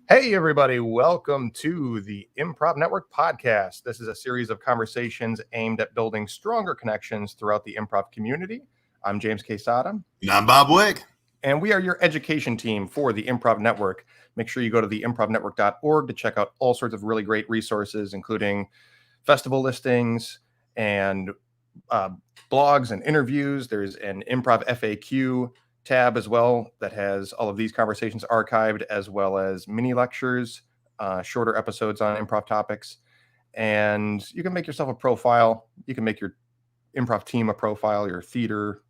Hey, everybody. Welcome to the Improv Network podcast. This is a series of conversations aimed at building stronger connections throughout the improv community. I'm James Quesada. And I'm Bob Wick. And we are your education team for the Improv Network. Make sure you go to the improvnetwork.org to check out all sorts of really great resources, including festival listings and blogs and interviews. There's an improv FAQ tab as well that has all of these conversations archived, as well as mini lectures, shorter episodes on improv topics. And you can make yourself a profile. You can make your improv team a profile, your theater.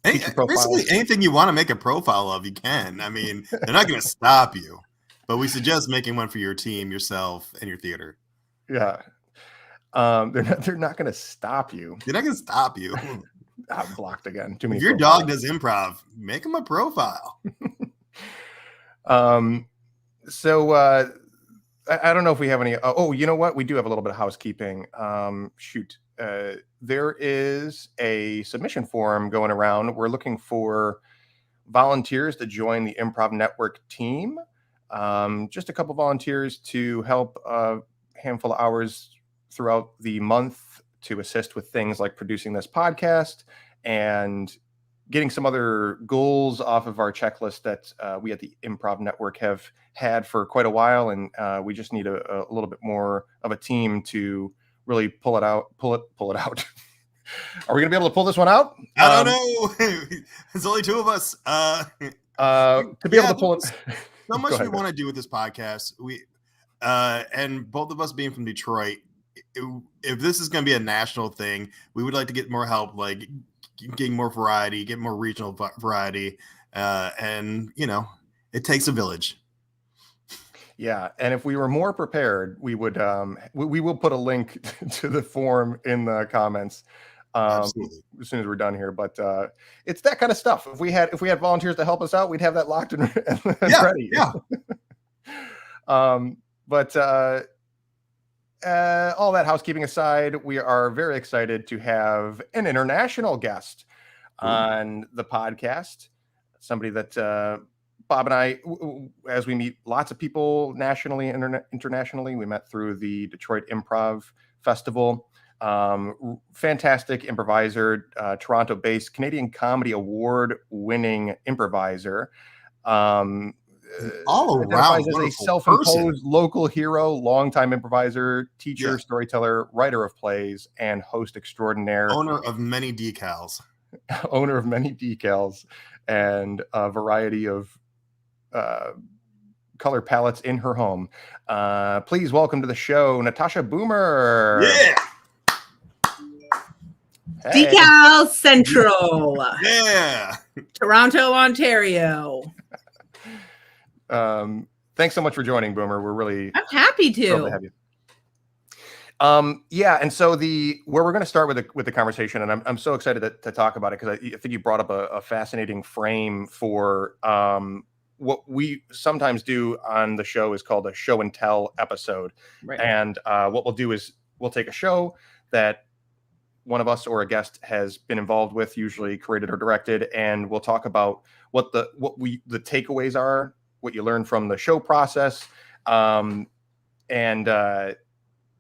Basically, anything you want to make a profile of, you can. I mean, they're not going to stop you, but we suggest making one for your team, yourself, and your theater. Yeah. They're not going to stop you. They're not going to stop you. I'm blocked again. Too many. If your dog does improv, make him a profile. So I don't know if we have any. Oh, you know what? We do have a little bit of housekeeping. There is a submission form going around. We're looking for volunteers to join the Improv Network team. Just a couple volunteers to help a handful of hours throughout the month to assist with things like producing this podcast and getting some other goals off of our checklist that we at the Improv Network have had for quite a while. And we just need a little bit more of a team to really pull it out. Are we going to be able to pull this one out? I don't know. There's only two of us. To be able to pull it. So much we want to do with this podcast. And both of us being from Detroit, if this is going to be a national thing, we would like to get more help, like getting more variety, get more regional variety. And, you know, it takes a village. Yeah. And if we were more prepared, we would, we will put a link to the form in the comments as soon as we're done here. But it's that kind of stuff. If we had volunteers to help us out, we'd have that locked and ready. Yeah. But all that housekeeping aside, we are very excited to have an international guest on the podcast. Somebody that Bob and I, as we meet lots of people nationally and internationally, we met through the Detroit Improv Festival. Fantastic improviser, Toronto-based Canadian Comedy Award-winning improviser. All around as a self-imposed local hero, longtime improviser, teacher, storyteller, writer of plays, and host extraordinaire. Owner of many decals and a variety of color palettes in her home. Please welcome to the show, Natasha Boomer. Yeah. Hey. Decal Central. Yeah. Toronto, Ontario. Thanks so much for joining, Boomer. I'm happy to have you. And so where we're going to start with the conversation, and I'm so excited to talk about it because I think you brought up a fascinating frame for what we sometimes do on the show is called a show and tell episode. Right. And what we'll do is we'll take a show that one of us or a guest has been involved with, usually created or directed, and we'll talk about what the takeaways are, what you learn from the show process.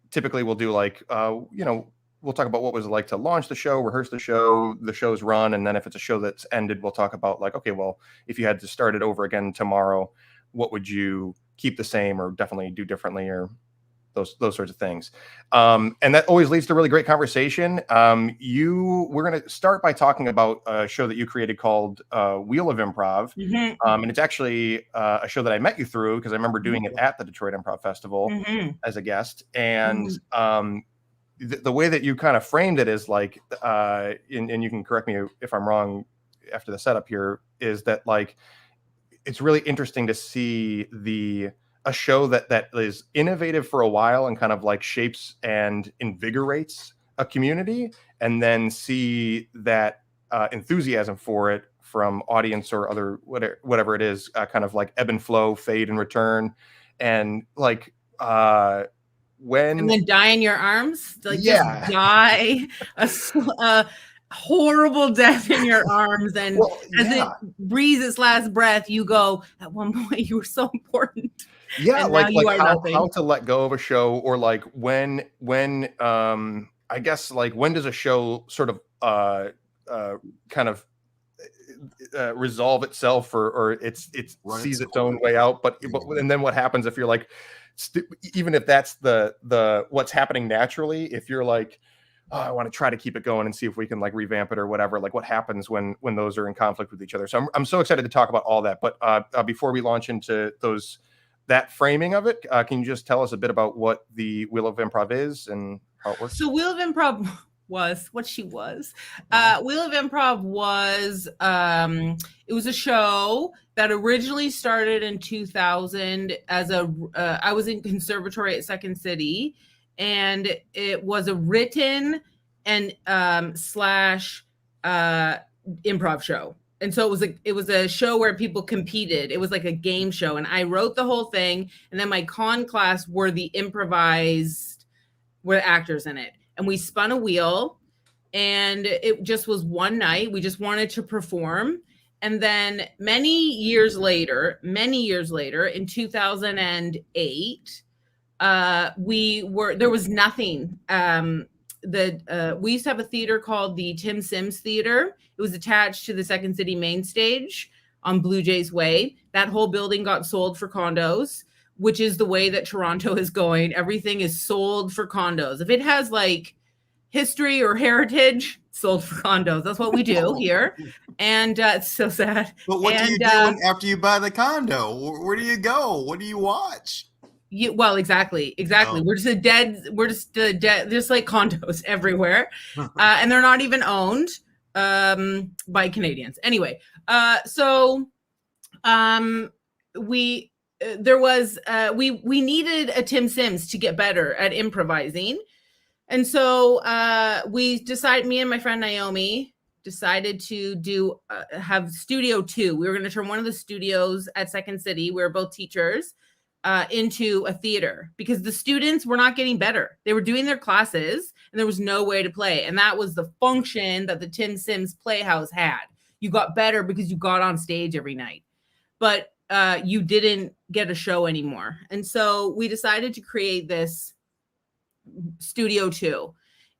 Typically we'll do we'll talk about what was it like to launch the show, rehearse the show's run. And then if it's a show that's ended, we'll talk about like, okay, well, if you had to start it over again tomorrow, what would you keep the same or definitely do differently, or those sorts of things. And that always leads to really great conversation. We're going to start by talking about a show that you created called Wheel of Improv. Mm-hmm. And it's actually a show that I met you through because I remember doing it at the Detroit Improv Festival as a guest. And the way that you kind of framed it is like, and you can correct me if I'm wrong after the setup here, is that like, it's really interesting to see the a show that is innovative for a while and kind of like shapes and invigorates a community, and then see that enthusiasm for it from audience or other whatever it is, kind of like ebb and flow, fade and return, and like when And then die in your arms, like just yeah. die a horrible death in your arms, and Well, as yeah. it breathes its last breath, you go, at one point you were so important. Yeah, And now you are how nothing. to let go of a show, or like when I guess like when does a show sort of kind of resolve itself, or it's Run sees its its own course. way out, but and then what happens if you're like even if that's the what's happening naturally, if you're like, oh, I want to try to keep it going and see if we can like revamp it or whatever, like what happens when those are in conflict with each other. So I'm so excited to talk about all that, but before we launch into that framing of it, can you just tell us a bit about what the Wheel of Improv is and how it works? So Wheel of Improv was what she was. Wheel of Improv was it was a show that originally started in 2000 as I was in conservatory at Second City, and it was a written and slash improv show. And so it was a show where people competed. It was like a game show, and I wrote the whole thing, and then my con class were the actors in it. And we spun a wheel, and it just was one night. We just wanted to perform. And then many years later, in 2008, there was nothing. We used to have a theater called the Tim Sims Theater. It was attached to the Second City main stage on Blue Jays Way. That whole building got sold for condos, which is the way that Toronto is going. Everything is sold for condos. If it has like history or heritage, sold for condos. That's what we do here. And it's so sad. But what do you do after you buy the condo? Where do you go? What do you watch? Well, exactly. Oh. We're just like condos everywhere. And they're not even owned by Canadians. Anyway, we needed a Tim Sims to get better at improvising. And so me and my friend Naomi decided to have Studio 2. We were going to turn one of the studios at Second City, we were both teachers, into a theater, because the students were not getting better. They were doing their classes and there was no way to play. And that was the function that the Tim Sims Playhouse had. You got better because you got on stage every night, but you didn't get a show anymore. And so we decided to create this Studio 2.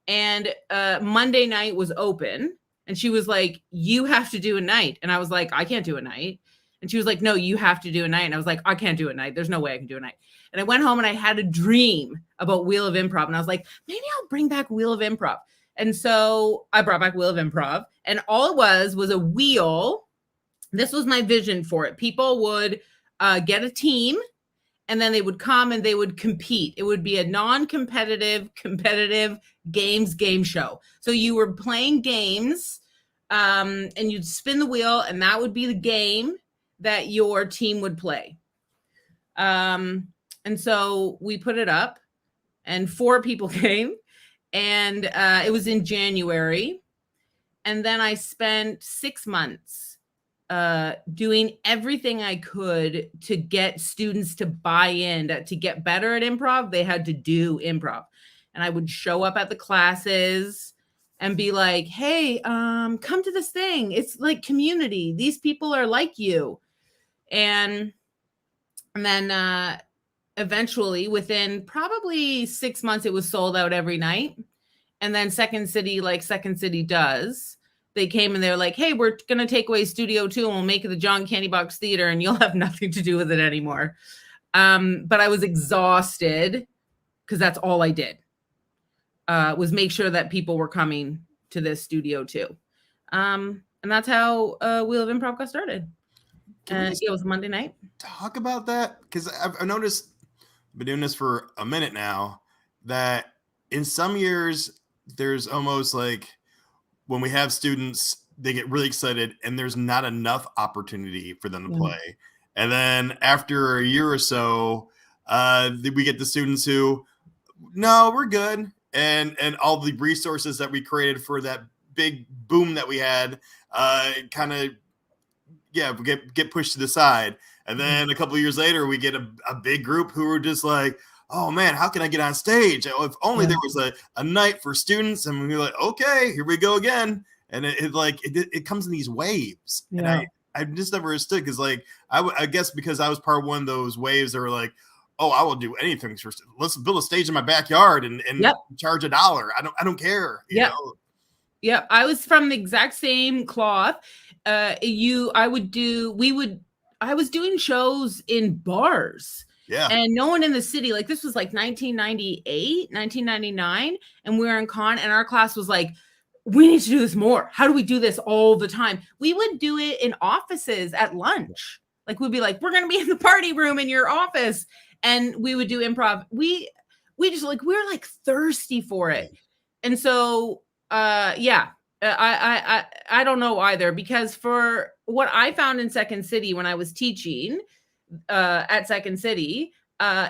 And Monday night was open, and she was like, you have to do a night. And I was like, I can't do a night. And she was like, no, you have to do a night. And I was like, I can't do a night. There's no way I can do a night. And I went home and I had a dream about Wheel of Improv. And I was like, maybe I'll bring back Wheel of Improv. And so I brought back Wheel of Improv. And all it was a wheel. This was my vision for it. People would get a team, and then they would come and they would compete. It would be a non-competitive, competitive game show. So you were playing games, and you'd spin the wheel, and that would be the game that your team would play. And so we put it up, and 4 people came, and it was in January. And then I spent 6 months doing everything I could to get students to buy in, to get better at improv. They had to do improv. And I would show up at the classes and be like, hey, come to this thing. It's like community. These people are like you. And then eventually, within probably 6 months, it was sold out every night. And then Second City, like Second City does, they came and they're like, hey, we're going to take away Studio 2 and we'll make it the John Candy Box Theater, and you'll have nothing to do with it anymore. But I was exhausted because that's all I did, was make sure that people were coming to this Studio 2. And that's how Wheel of Improv got started. It was Monday night. Talk about that, because I've noticed, I've been doing this for a minute now, that in some years there's almost like, when we have students, they get really excited and there's not enough opportunity for them to play. And then after a year or so, We get the students who, no, we're good. And all the resources that we created for that big boom that we had kind of, get pushed to the side. And then a couple of years later, we get a big group who are just like, oh man, how can I get on stage? Oh, if only there was a night for students. And we're like, okay, here we go again. And it comes in these waves. Yeah. And I just never understood, because like I guess because I was part of one of those waves that were like, oh, I will do anything. Let's build a stage in my backyard and charge $1. I don't care. You know? Yeah, I was from the exact same cloth. I was doing shows in bars. Yeah. And no one in the city, like this was like 1998, 1999. And we were in con, and our class was like, we need to do this more. How do we do this all the time? We would do it in offices at lunch. Like we'd be like, we're going to be in the party room in your office. And we would do improv. We just like, we were like thirsty for it. And so, I don't know either, because for what I found in Second City when I was teaching at Second City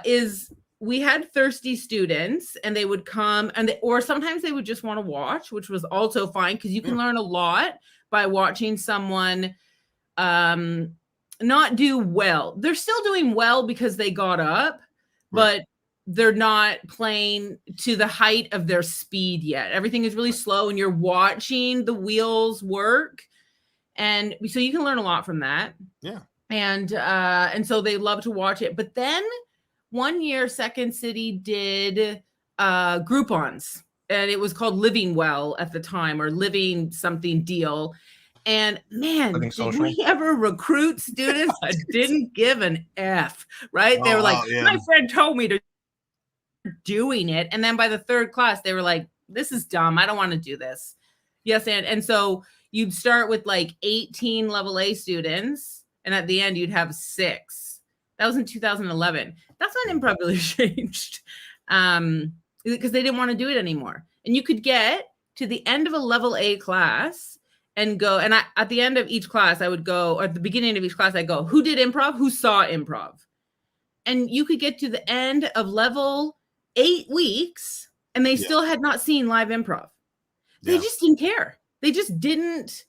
is we had thirsty students, and they would come or sometimes they would just want to watch, which was also fine, because you can learn a lot by watching someone not do well. They're still doing well because they got up, but they're not playing to the height of their speed yet. Everything is really slow, and you're watching the wheels work. And so you can learn a lot from that. Yeah. And so they love to watch it. But then one year, Second City did Groupons, and it was called Living Well at the time, or Living something deal. And man, did we ever recruit students that didn't give an F, right? They were like, my friend told me to doing it. And then by the third class, they were like, this is dumb. I don't want to do this. Yes. And so you'd start with like 18 level A students, and at the end you'd have 6. That was in 2011. That's when improv really changed, because they didn't want to do it anymore. And you could get to the end of a level A class and go, and at the end of each class, I would go, or at the beginning of each class, I go, who did improv? Who saw improv? And you could get to the end of level 8 weeks, and they still had not seen live improv. They just didn't care. They just didn't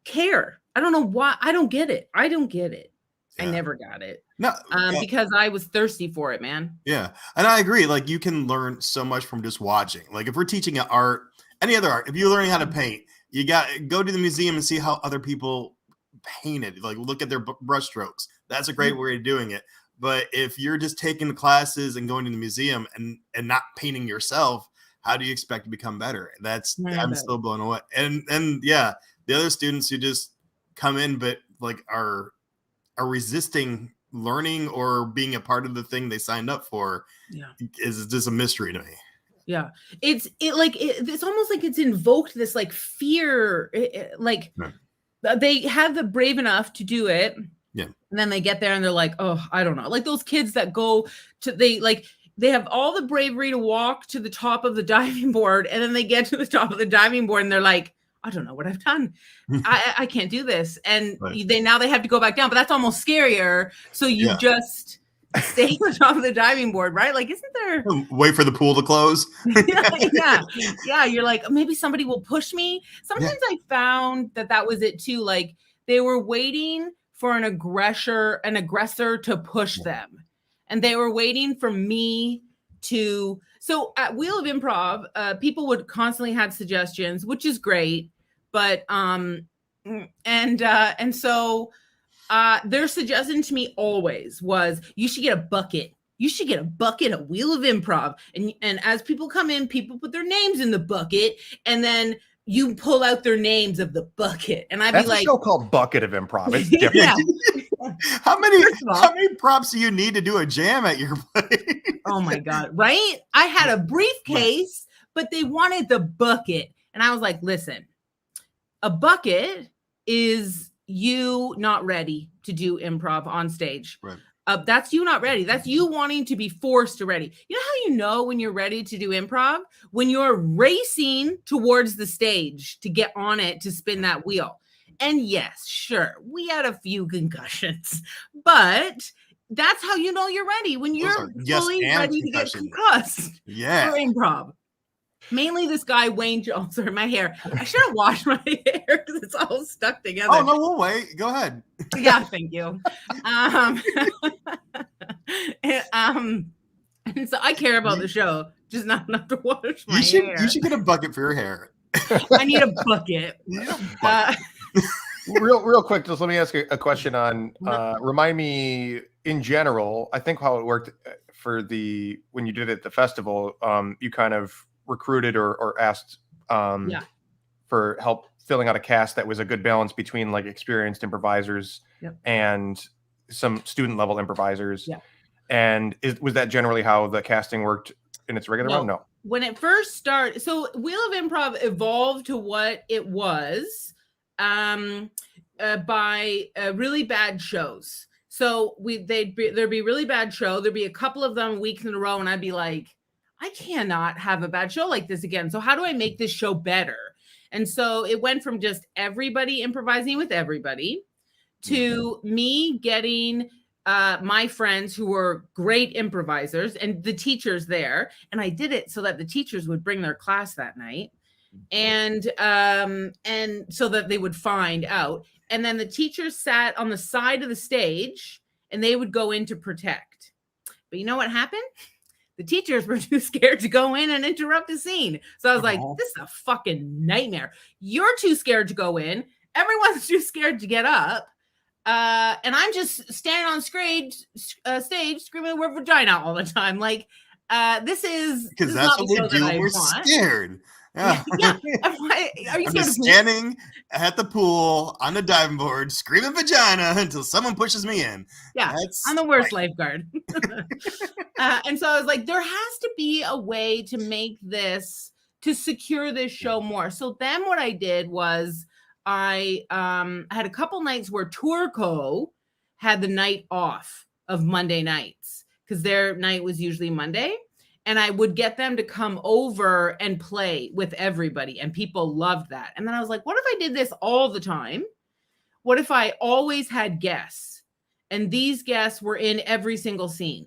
care. I don't know why. I don't get it. I never got it. No, because I was thirsty for it, man. Yeah. And I agree. Like, you can learn so much from just watching. Like, if we're teaching an art, any other art, if you're learning how to paint, you got go to the museum and see how other people painted. Like, look at their brush strokes. That's a great way of doing it. But if you're just taking the classes and going to the museum and not painting yourself, how do you expect to become better? I'm still blown away. And the other students who just come in but like are resisting learning or being a part of the thing they signed up for is just a mystery to me. Yeah. It's almost like it's invoked this like fear, they have the brave enough to do it. Yeah. And then they get there and they're like, oh, I don't know. Like those kids that go to, they have all the bravery to walk to the top of the diving board. And then they get to the top of the diving board and they're like, I don't know what I've done. I can't do this. And they have to go back down, but that's almost scarier. So you just stay on top of the diving board, right? Like, isn't there? Wait for the pool to close. Yeah. You're like, maybe somebody will push me. Sometimes I found that was it too. Like they were waiting for an aggressor to push them. And they were waiting for me to. So at Wheel of Improv, people would constantly have suggestions, which is great. But so their suggestion to me always was, you should get a bucket. You should get a bucket of Wheel of Improv. And as people come in, people put their names in the bucket, and then you pull out their names of the bucket. And I'd be like, that's a show called Bucket of Improv. It's different. How many props do you need to do a jam at your place? Oh my God. Right? I had a briefcase, but they wanted the bucket. And I was like, listen, a bucket is you not ready to do improv on stage. Right. That's you not ready. That's you wanting to be forced to ready. You know how you know when you're ready to do improv? When you're racing towards the stage to get on it, to spin that wheel. And yes, sure, we had a few concussions, but that's how you know you're ready, when you're yes fully and ready to get concussion. concussed Yeah. for improv. Mainly this guy, Wayne Jones. Sorry, my hair. I should have washed my hair because it's all stuck together. Oh, no, we'll wait. Go ahead. Yeah, thank you. And so I care about the show, just not enough to wash my hair. You should get a bucket for your hair. I need a bucket. Real quick, just let me ask you a question on, remind me in general, I think how it worked for when you did it at the festival, you kind of recruited or asked for help filling out a cast that was a good balance between like experienced improvisers and some student level improvisers. Yeah. And was that generally how the casting worked in its regular run? No. When it first started, so Wheel of Improv evolved to what it was by really bad shows. So there'd be really bad show. There'd be a couple of them weeks in a row, and I'd be like, I cannot have a bad show like this again. So how do I make this show better? And so it went from just everybody improvising with everybody to me getting my friends who were great improvisers and the teachers there. And I did it so that the teachers would bring their class that night. And so that they would find out. And then the teachers sat on the side of the stage and they would go in to protect. But you know what happened? The teachers were too scared to go in and interrupt the scene. So I was like, this is a fucking nightmare. You're too scared to go in. Everyone's too scared to get up. And I'm just standing on stage screaming the word vagina all the time. Like, this is because that's what we do. We're scared. Yeah. Are you just standing at the pool on the diving board, screaming vagina until someone pushes me in? Yeah, I'm the worst lifeguard. And so I was like, there has to be a way to make this, to secure this show more. So then what I did was I had a couple nights where Tourco had the night off of Monday nights because their night was usually Monday. And I would get them to come over and play with everybody. And people loved that. And then I was like, what if I did this all the time? What if I always had guests? And these guests were in every single scene.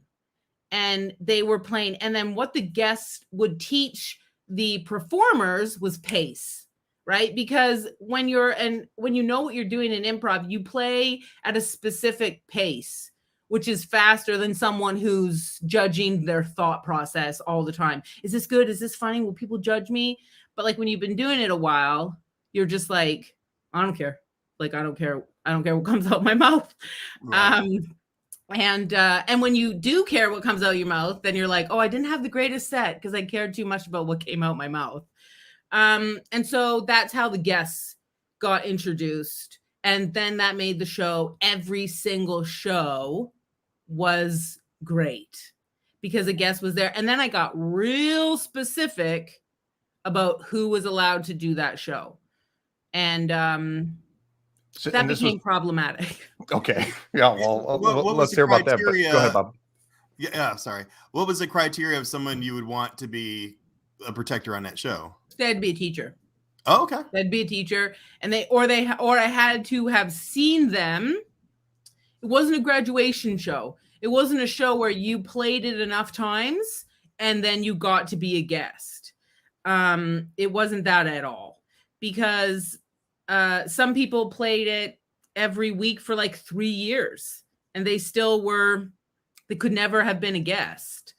And they were playing. And then what the guests would teach the performers was pace, right? Because when you know what you're doing in improv, you play at a specific pace, which is faster than someone who's judging their thought process all the time. Is this good? Is this funny? Will people judge me? But like when you've been doing it a while, you're just like, I don't care. Like, I don't care. I don't care what comes out my mouth. Right. And when you do care what comes out your mouth, then you're like, oh, I didn't have the greatest set because I cared too much about what came out my mouth. And so that's how the guests got introduced. And then that made the show, every single show was great because a guest was there. And then I got real specific about who was allowed to do that show. And that became problematic. Okay. Yeah, well, let's hear about that. But go ahead, Bob. Yeah, sorry. What was the criteria of someone you would want to be a protector on that show? They'd be a teacher. Oh, okay. They'd be a teacher, and I had to have seen them. It wasn't a graduation show. It wasn't a show where you played it enough times and then you got to be a guest. It wasn't that at all, because some people played it every week for like 3 years and they could never have been a guest.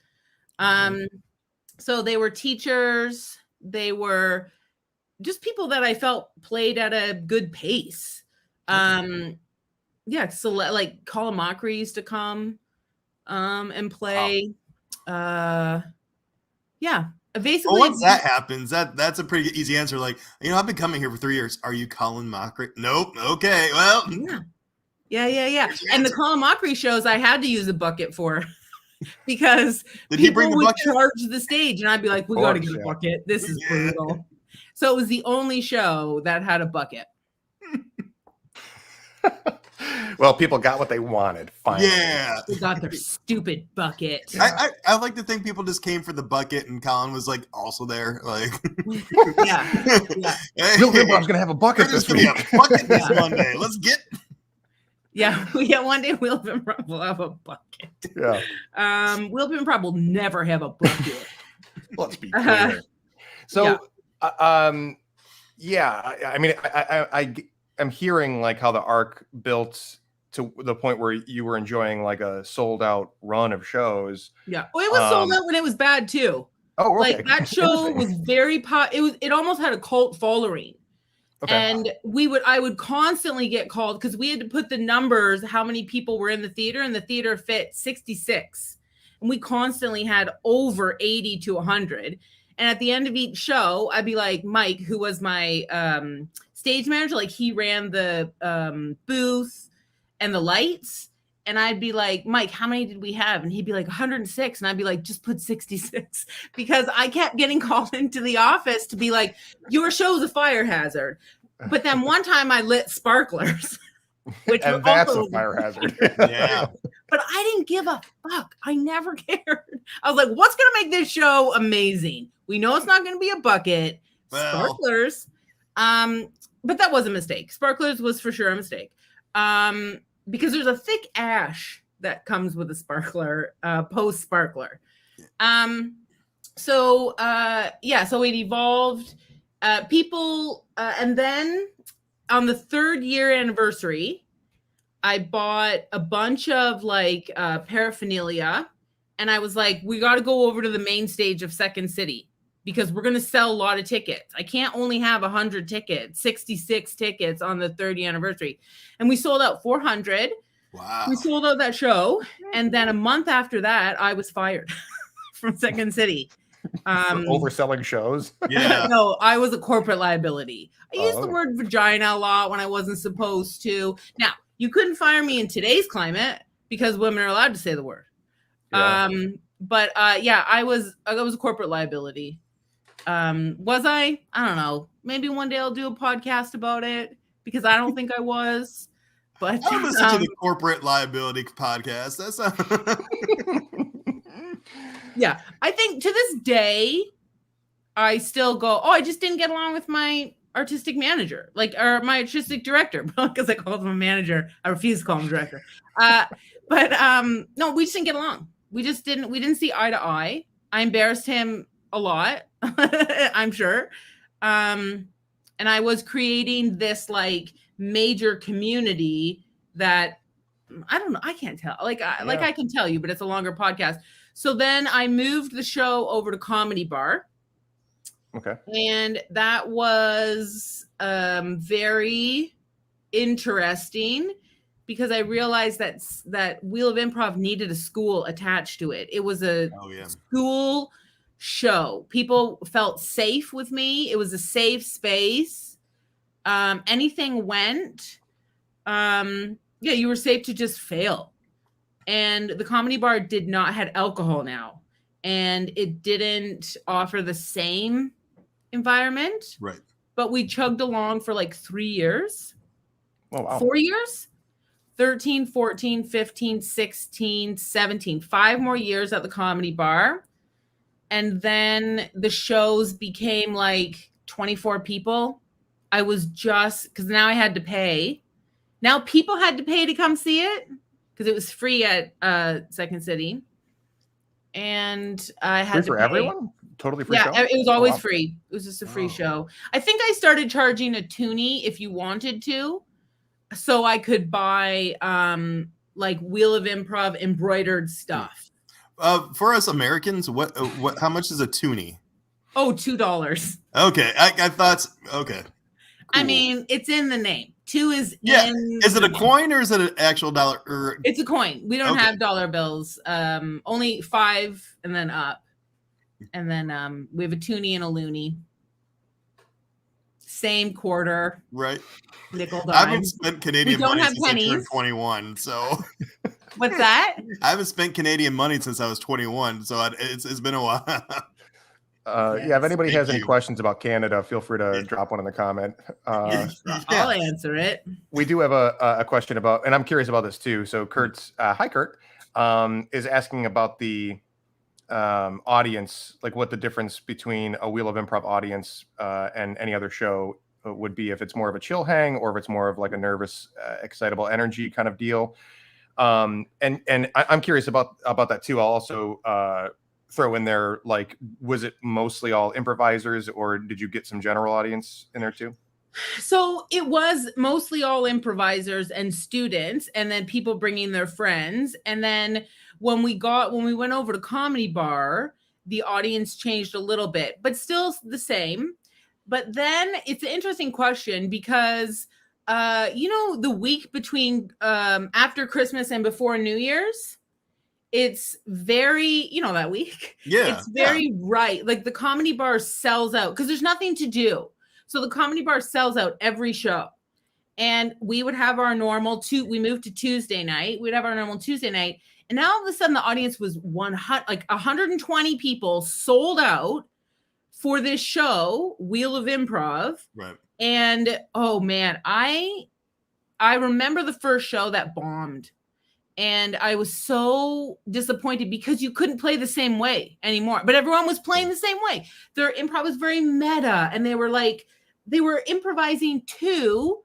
So they were teachers. They were just people that I felt played at a good pace. So like Colin Mockery used to come and play. Basically, once that happens, that's a pretty easy answer. Like, I've been coming here for 3 years. Are you Colin Mockery? Nope. Okay, well, yeah. And the Colin Mockery shows I had to use a bucket for because people would charge the stage, and I'd be like, "We got to get a bucket. This is brutal." So it was the only show that had a bucket. Well, people got what they wanted. Finally. Yeah, they got their stupid bucket. I like to think people just came for the bucket, and Colin was like also there. Like, yeah. Wheel of Improv's gonna have a bucket this week. Bucket this Monday. Let's get. Yeah, one day Wheel of Improv will have a bucket. Yeah. Wheel of Improv will never have a bucket. Let's be clear. So, I mean, I'm hearing like how the arc built to the point where you were enjoying like a sold out run of shows. Yeah. Well, it was sold out when it was bad too. Oh, okay. Like that show was very it almost had a cult following. Okay. And I would constantly get called because we had to put the numbers, how many people were in the theater, and the theater fit 66. And we constantly had over 80 to 100. And at the end of each show, I'd be like, Mike, who was my stage manager, like he ran the booth and the lights. And I'd be like, Mike, how many did we have? And he'd be like 106. And I'd be like, just put 66, because I kept getting called into the office to be like, your show's a fire hazard. But then one time I lit sparklers, which and that's also a fire hazard. Yeah. But I didn't give a fuck. I never cared. I was like, what's going to make this show amazing? We know it's not going to be a bucket. Sparklers. But that was a mistake. Sparklers was for sure a mistake. Because there's a thick ash that comes with a sparkler, post sparkler. So it evolved. People, and then on the 3rd year anniversary, I bought a bunch of like paraphernalia, and I was like, we got to go over to the main stage of Second City because we're going to sell a lot of tickets. I can't only have 100 tickets, 66 tickets on the 3rd year anniversary. And we sold out 400. Wow. We sold out that show. And then a month after that, I was fired from Second City. For overselling shows? Yeah. No, I was a corporate liability. I used the word vagina a lot when I wasn't supposed to. Now, you couldn't fire me in today's climate because women are allowed to say the word. Yeah. I was a corporate liability. Was I? I don't know. Maybe one day I'll do a podcast about it because I don't think I was. But I listen to the corporate liability podcast. That's yeah. I think to this day, I still go, I just didn't get along with my artistic manager, or my artistic director, because I called him a manager. I refuse to call him a director. No, we just didn't get along. We didn't see eye to eye. I embarrassed him a lot, I'm sure. And I was creating this like major community that I don't know. I can't tell. I can tell you, but it's a longer podcast. So then I moved the show over to Comedy Bar. Okay. And that was very interesting because I realized that Wheel of Improv needed a school attached to it. It was a school show. People felt safe with me. It was a safe space. Anything went. You were safe to just fail. And the Comedy Bar did not have alcohol now. And it didn't offer the same environment. Right. But we chugged along for like 3 years. Oh, wow. 4 years? 13, 14, 15, 16, 17. 5 more years at the Comedy Bar. And then the shows became like 24 people. I was because now I had to pay. Now people had to pay to come see it because it was free at Second City. And I had free to for pay. Everyone? Totally free show? Yeah, it was always free. It was just a free show. I think I started charging a toonie if you wanted to, so I could buy like Wheel of Improv embroidered stuff. For us Americans, what how much is a toonie? Oh, $2. Okay, I thought okay. Cool. I mean, it's in the name. 2 is in. Is it a coin or is it an actual dollar? It's a coin. We don't have dollar bills. Only 5 and then up. And then we have a toonie and a loonie. Same quarter. Right. Nickel dime. I haven't spent Canadian money since I turned 21. So. What's that? I haven't spent Canadian money since I was 21. So it's been a while. If anybody has any questions about Canada, feel free to drop one in the comment. I'll answer it. We do have a question about, and I'm curious about this too. So Kurt's, hi Kurt, is asking about the audience, like what the difference between a Wheel of Improv audience and any other show would be if it's more of a chill hang or if it's more of like a nervous, excitable energy kind of deal. And I'm curious about that too. I'll also throw in there, like, was it mostly all improvisers or did you get some general audience in there too? So it was mostly all improvisers and students, and then people bringing their friends. And then when we went over to Comedy Bar, the audience changed a little bit, but still the same. But then it's an interesting question because, the week between after Christmas and before New Year's, it's very, that week. Yeah. It's very right. Like the Comedy Bar sells out because there's nothing to do. So the Comedy Bar sells out every show. And we would have our normal we moved to Tuesday night. We'd have our normal Tuesday night. And now all of a sudden the audience was 120 people sold out for this show, Wheel of Improv. Right. And oh man, I remember the first show that bombed. And I was so disappointed because you couldn't play the same way anymore. But everyone was playing the same way. Their improv was very meta. And they were improvising to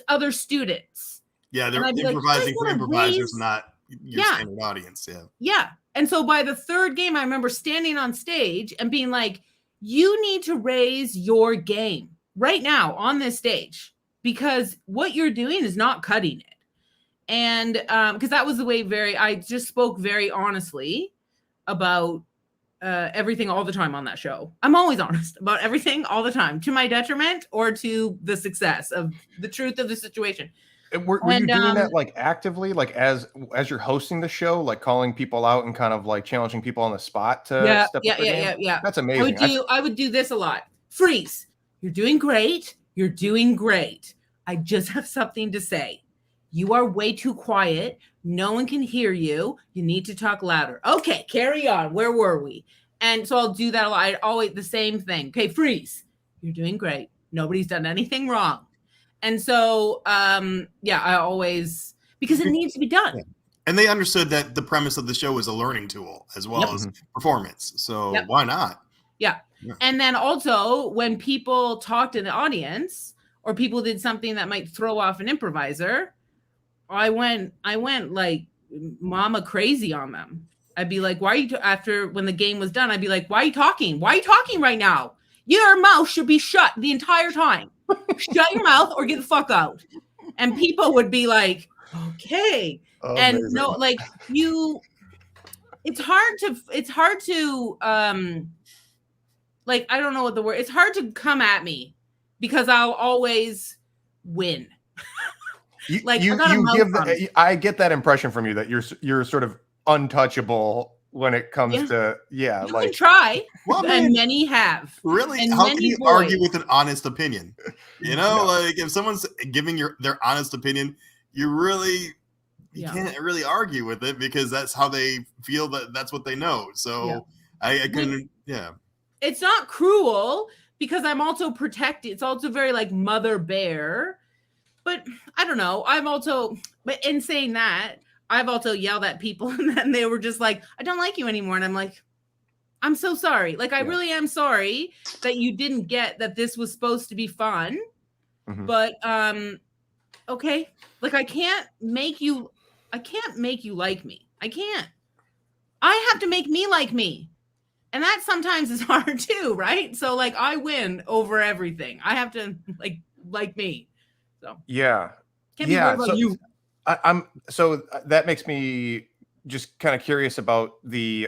other students. Yeah, they're improvising for improvisers, not your standard audience. Yeah. Yeah. And so by the third game, I remember standing on stage and being like, you need to raise your game right now on this stage because what you're doing is not cutting it. And because that was the way I just spoke very honestly about everything all the time on that show. I'm always honest about everything all the time, to my detriment or to the success of the truth of the situation. Were you doing that like actively, like as you're hosting the show, like calling people out and kind of like challenging people on the spot to step up their game? Yeah. That's amazing. I would do this a lot. Freeze. You're doing great. You're doing great. I just have something to say. You are way too quiet. No one can hear you. You need to talk louder. Okay, carry on. Where were we? And so I'll do that a lot. I always the same thing. Okay, freeze. You're doing great. Nobody's done anything wrong. And so, I always, because it needs to be done. Yeah. And they understood that the premise of the show was a learning tool as well as performance. So why not? Yeah. And then also when people talked in the audience or people did something that might throw off an improviser, I went like mama crazy on them. I'd be like, why are you, after when the game was done, I'd be like, why are you talking? Why are you talking right now? Your mouth should be shut the entire time. Shut your mouth or get the fuck out. And people would be like, okay. And amazing. no, like it's hard to like, I don't know what the word, it's hard to come at me because I'll always win. I get that impression from you that you're sort of untouchable when it comes to you can try. Well, and many have. Really? And how can you argue with an honest opinion? Like if someone's giving their honest opinion, you can't really argue with it because that's how they feel, that's what they know. So I couldn't. It's not cruel because I'm also protected. It's also very like mother bear. But I don't know. But in saying that, I've also yelled at people and then they were just like, I don't like you anymore. And I'm like, I'm so sorry. Like, I really am sorry that you didn't get that this was supposed to be fun. Mm-hmm. But, okay. Like, I can't make you like me. I can't. I have to make me like me. And that sometimes is hard too, right? So like I win over everything. I have to like me. So yeah. Can't be worried about you. So that makes me just kind of curious about the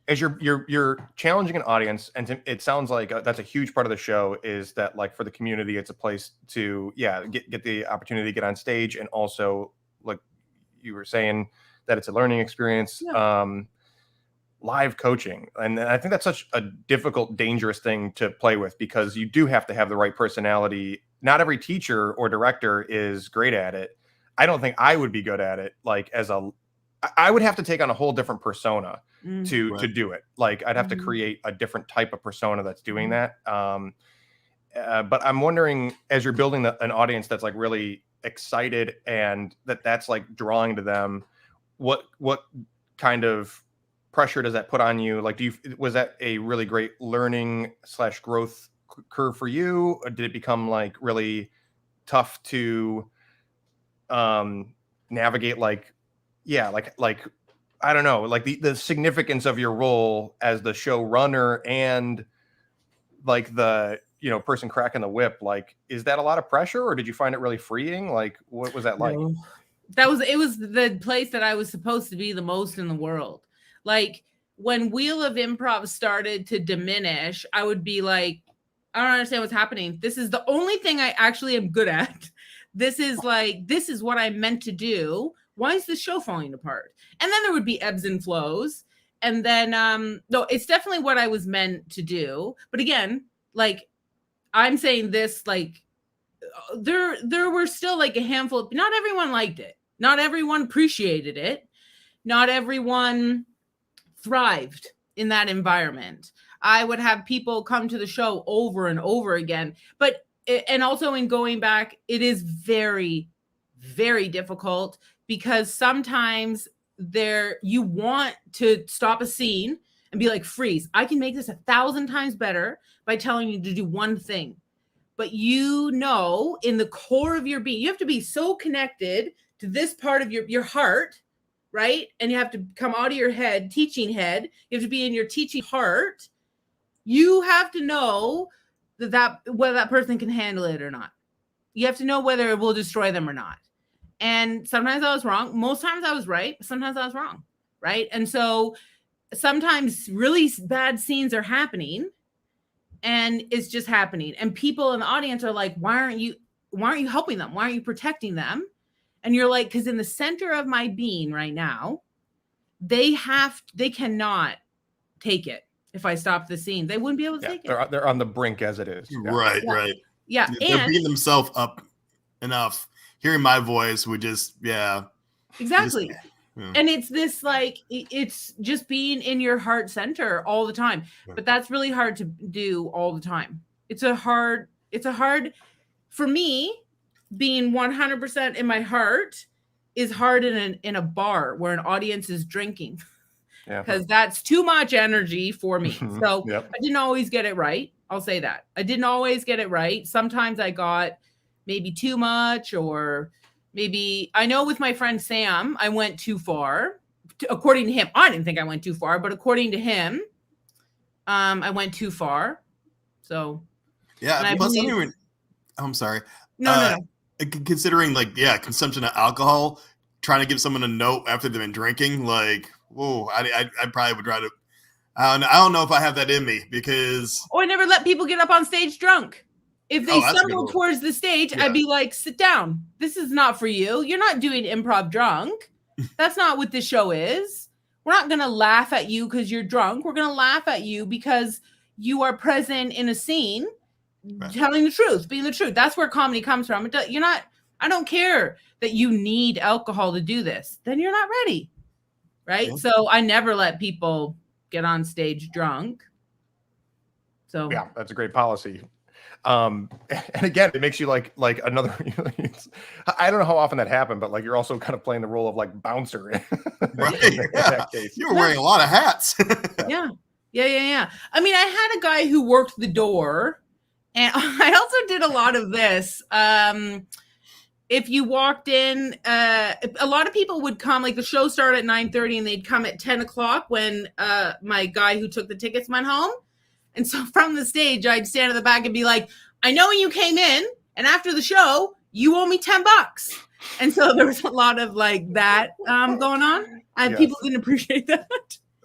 as you're challenging an audience, and it sounds like that's a huge part of the show is that like for the community, it's a place to get the opportunity to get on stage, and also like you were saying that it's a learning experience. Live coaching, and I think that's such a difficult, dangerous thing to play with because you do have to have the right personality. Not every teacher or director is great at it. I don't think I would be good at it. Like I would have to take on a whole different persona to do it. Like I'd have to create a different type of persona that's doing that. But I'm wondering, as you're building an audience that's like really excited and that's like drawing to them, what kind of pressure does that put on you? Like, was that a really great learning / growth curve for you? Or did it become like really tough to navigate? Like I don't know, like the significance of your role as the showrunner and like the person cracking the whip. Like, is that a lot of pressure, or did you find it really freeing? Like, what was that like? No. It was the place that I was supposed to be the most in the world. Like when Wheel of Improv started to diminish, I would be like, I don't understand what's happening. This is the only thing I actually am good at. This is what I'm meant to do. Why is the show falling apart? And then there would be ebbs and flows. And then no, it's definitely what I was meant to do. But again, like I'm saying this, like there were still like a handful of, not everyone liked it. Not everyone appreciated it. Not everyone thrived in that environment. I would have people come to the show over and over again. And also in going back, it is very, very difficult because sometimes you want to stop a scene and be like, freeze. I can make this 1,000 times better by telling you to do one thing. But in the core of your being, you have to be so connected to this part of your heart, right? And you have to come out of your head, teaching head. You have to be in your teaching heart. You have to know whether that person can handle it or not. You have to know whether it will destroy them or not. And sometimes I was wrong. Most times I was right. Sometimes I was wrong, right? And so sometimes really bad scenes are happening. And it's just happening. And people in the audience are like, why aren't you helping them? Why aren't you protecting them? And you're like, because in the center of my being right now, they cannot take it. If I stop the scene, they wouldn't be able to take it. They're on the brink as it is. Yeah. Right. Yeah. They're beating themselves up enough. Hearing my voice would just, Exactly. And it's this like, it's just being in your heart center all the time. But that's really hard to do all the time. It's a hard, for me, being 100% in my heart is hard in a bar where an audience is drinking. Because that's too much energy for me. So I didn't always get it right. I'll say that. I didn't always get it right. Sometimes I got maybe too much, or maybe, I know with my friend Sam, I went too far. According to him, I didn't think I went too far, but according to him, I went too far. So yeah, I'm sorry. No. Considering consumption of alcohol, trying to give someone a note after they've been drinking, like, whoa, I probably would rather. I don't know if I have that in me because. Oh, I never let people get up on stage drunk. If they stumble towards the stage, I'd be like, sit down. This is not for you. You're not doing improv drunk. That's not what this show is. We're not going to laugh at you because you're drunk. We're going to laugh at you because you are present in a scene, telling the truth, being the truth. That's where comedy comes from. I don't care that you need alcohol to do this. Then you're not ready. Right. Yeah. So I never let people get on stage drunk. So yeah, that's a great policy. And again, it makes you like another. I don't know how often that happened, but like you're also kind of playing the role of like bouncer. Right. In that case. You were wearing a lot of hats. Yeah. I mean, I had a guy who worked the door, and I also did a lot of this. If you walked in, a lot of people would come, like the show started at 9:30 and they'd come at 10 o'clock when my guy who took the tickets went home. And so from the stage, I'd stand at the back and be like, I know when you came in and after the show, you owe me $10. And so there was a lot of like that going on. And people didn't appreciate that.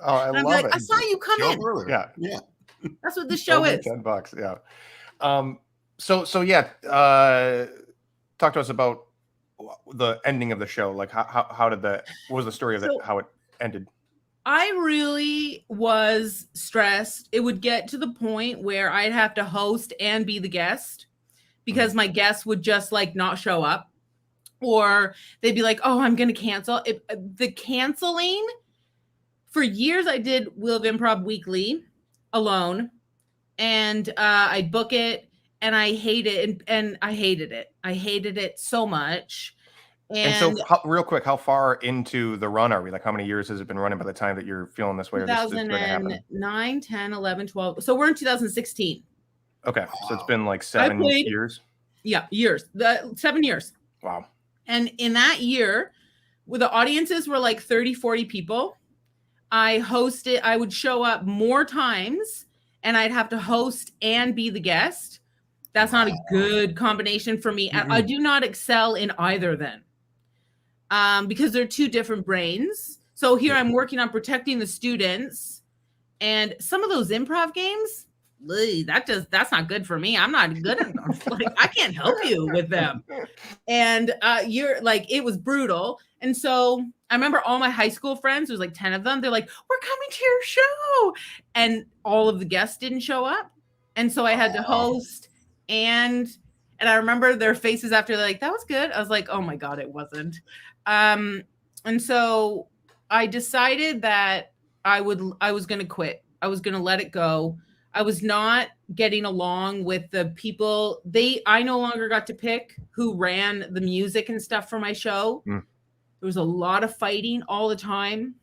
Oh, I love like, it. I saw you come in. Yeah. That's what this show is. $10. Yeah. Talk to us about the ending of the show. Like what was the story of it, how it ended? I really was stressed. It would get to the point where I'd have to host and be the guest because my guests would just like not show up, or they'd be like, oh, I'm going to cancel. The canceling, for years I did Wheel of Improv weekly alone, and I'd book it and I hate it. And I hated it. I hated it so much. And so real quick, how far into the run are we? Like how many years has it been running by the time that you're feeling this way? 2009, 10, 11, 12. So we're in 2016. Okay, so it's been like I 7 played- years. Yeah, years. 7 years. Wow. And in that year, where the audiences were like 30, 40 people, I would show up more times and I'd have to host and be the guest. That's not a good combination for me. I do not excel in either then. Because they're two different brains. So here I'm working on protecting the students, and some of those improv games, that's not good for me. I'm not good enough. Like, I can't help you with them. And you're like, it was brutal. And so I remember all my high school friends, there was like 10 of them. They're like, we're coming to your show. And all of the guests didn't show up. And so I had to host, and I remember their faces after, like, that was good. I was like, oh my God, it wasn't. And so I decided that I was going to quit. I was going to let it go. I was not getting along with the people. I no longer got to pick who ran the music and stuff for my show. There was a lot of fighting all the time.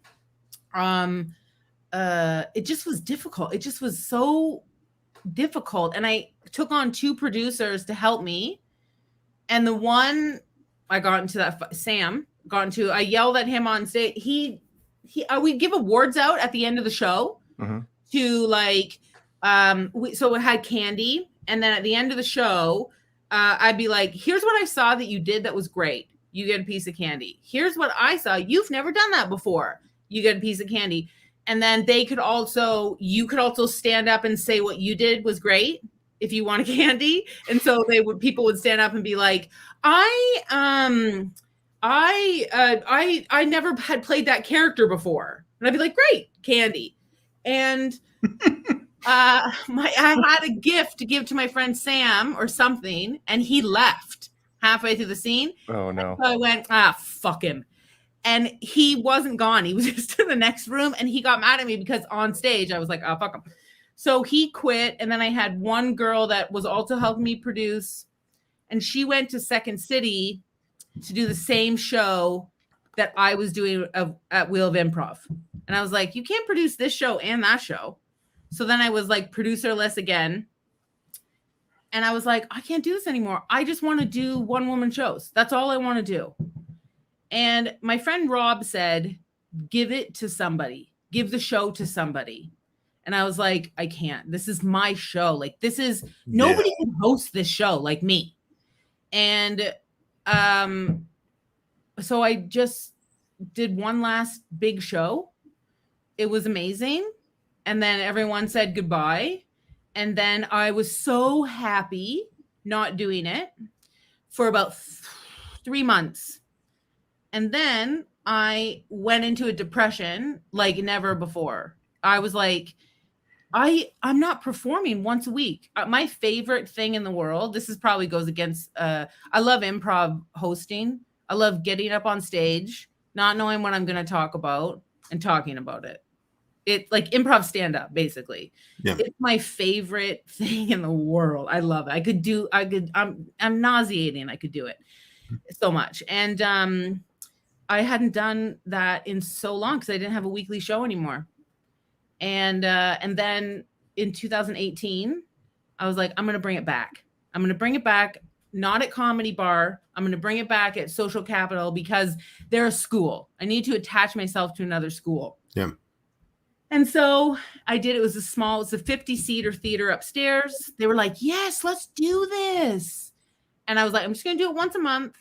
It just was difficult. It just was so difficult. And I took on 2 producers to help me. And the one I got into that, Sam, I yelled at him on stage. We give awards out at the end of the show to like, so it had candy. And then at the end of the show, I'd be like, here's what I saw that you did that was great. You get a piece of candy. Here's what I saw. You've never done that before. You get a piece of candy. And then you could also stand up and say what you did was great if you want a candy. And so people would stand up and be like, I never had played that character before. And I'd be like, great, candy. And I had a gift to give to my friend Sam or something, and he left halfway through the scene. Oh no. So I went, fuck him. And he wasn't gone. He was just in the next room, and he got mad at me because on stage I was like, fuck him. So he quit. And then I had one girl that was also helping me produce, and she went to Second City to do the same show that I was doing at Wheel of Improv. And I was like, you can't produce this show and that show. So then I was like producerless again. And I was like, I can't do this anymore. I just want to do one-woman shows. That's all I want to do. And my friend Rob said, give it to somebody. Give the show to somebody. And I was like, I can't. This is my show. Like, nobody can host this show like me. And so I just did one last big show. It was amazing. And then everyone said goodbye. And then I was so happy not doing it for about 3 months. And then I went into a depression like never before. I was like, I'm not performing once a week. My favorite thing in the world, this is probably goes against, I love improv hosting. I love getting up on stage, not knowing what I'm going to talk about and talking about it. It like improv stand up, basically. Yeah. It's my favorite thing in the world. I love it. I'm nauseating. I could do it so much. And I hadn't done that in so long because I didn't have a weekly show anymore. And then in 2018, I was like, I'm going to bring it back. I'm going to bring it back, not at Comedy Bar. I'm going to bring it back at Social Capital because they're a school. I need to attach myself to another school. Yeah. And so I did. It was a 50-seater theater upstairs. They were like, yes, let's do this. And I was like, I'm just going to do it once a month.